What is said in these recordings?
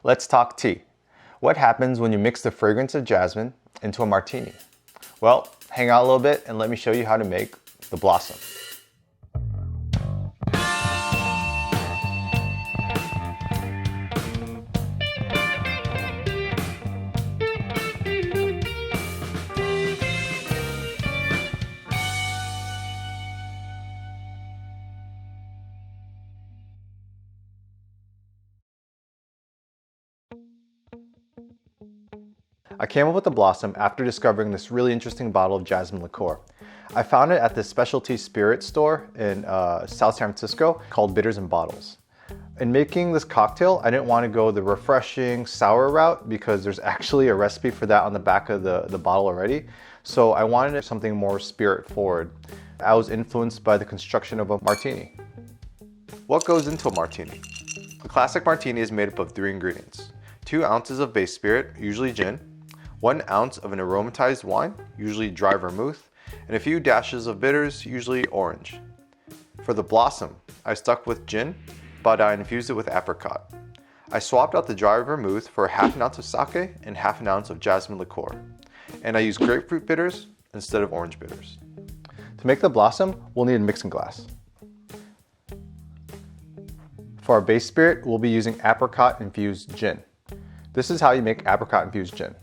Let's talk tea. What happens when you mix the fragrance of jasmine into a martini? Well, hang out a little bit and let me show you how to make the blossom. I came up with the blossom after discovering this really interesting bottle of Jasmine Liqueur. I found it at this specialty spirit store in South San Francisco called Bitters and Bottles. In making this cocktail, I didn't want to go the refreshing sour route because there's actually a recipe for that on the back of the bottle already. So I wanted something more spirit forward. I was influenced by the construction of a martini. What goes into a martini? A classic martini is made up of 3 ingredients. 2 ounces of base spirit, usually gin, 1 ounce of an aromatized wine, usually dry vermouth, and a few dashes of bitters, usually orange. For the blossom, I stuck with gin, but I infused it with apricot. I swapped out the dry vermouth for half an ounce of sake and half an ounce of jasmine liqueur. And I used grapefruit bitters instead of orange bitters. To make the blossom, we'll need a mixing glass. For our base spirit, we'll be using Apricot-Infused Gin. This is how you make Apricot-Infused Gin.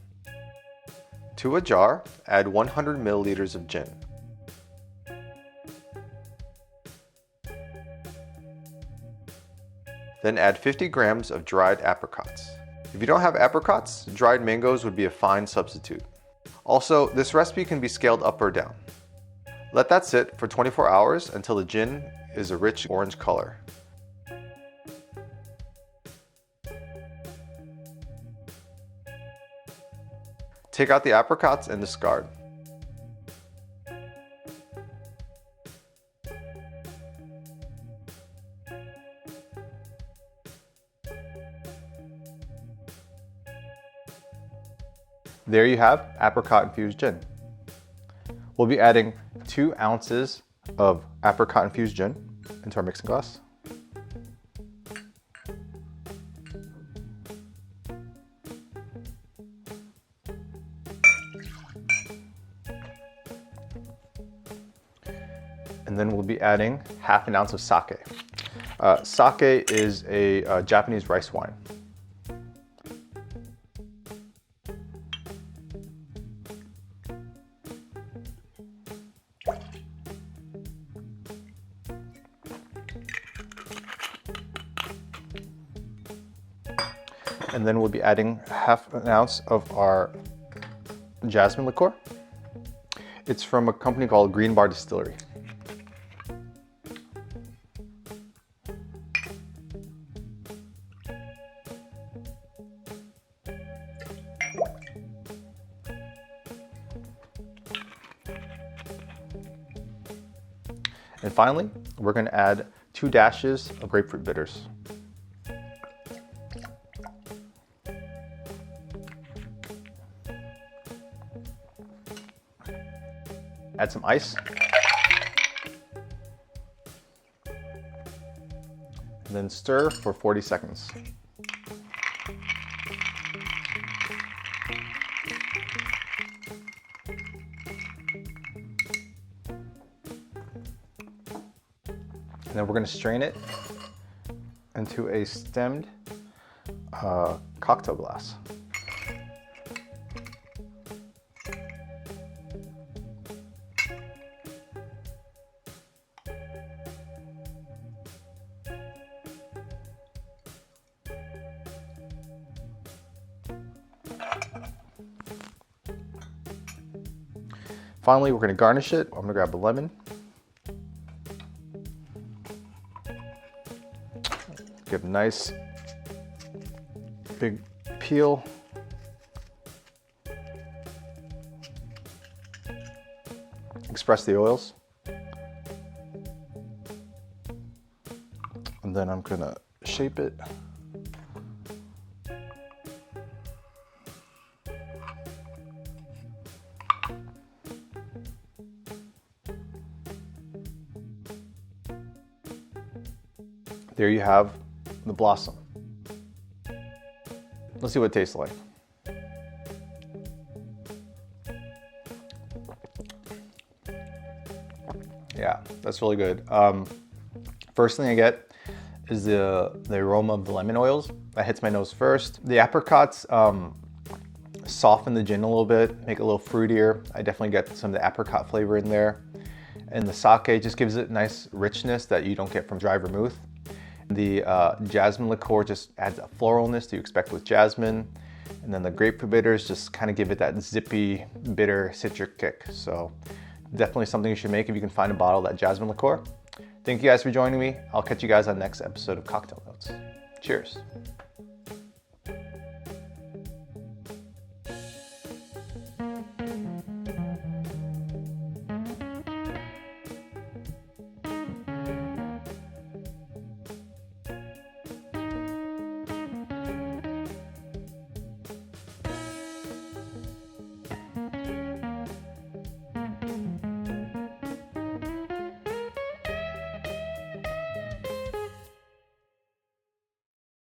To a jar, add 100 milliliters of gin. Then add 50 grams of dried apricots. If you don't have apricots, dried mangoes would be a fine substitute. Also, this recipe can be scaled up or down. Let that sit for 24 hours until the gin is a rich orange color. Take out the apricots and discard. There you have apricot-infused gin. We'll be adding 2 ounces of apricot-infused gin into our mixing glass. And then we'll be adding half an ounce of sake. Sake is a Japanese rice wine. And then we'll be adding half an ounce of our jasmine liqueur. It's from a company called Green Bar Distillery. And finally, we're going to add 2 dashes of grapefruit bitters. Add some ice. And then stir for 40 seconds. And then we're going to strain it into a stemmed cocktail glass. Finally, we're going to garnish it. I'm going to grab a lemon. Give a nice big peel. Express the oils. And then I'm going to shape it. There you have the blossom. Let's see what it tastes like. Yeah, that's really good. First thing I get is the aroma of the lemon oils. That hits my nose first. The apricots soften the gin a little bit, make it a little fruitier. I definitely get some of the apricot flavor in there. And the sake just gives it nice richness that you don't get from dry vermouth. The Jasmine Liqueur just adds a floralness that you expect with jasmine. And then the grapefruit bitters just kind of give it that zippy, bitter, citric kick. So definitely something you should make if you can find a bottle of that Jasmine Liqueur. Thank you guys for joining me. I'll catch you guys on the next episode of Cocktail Notes. Cheers.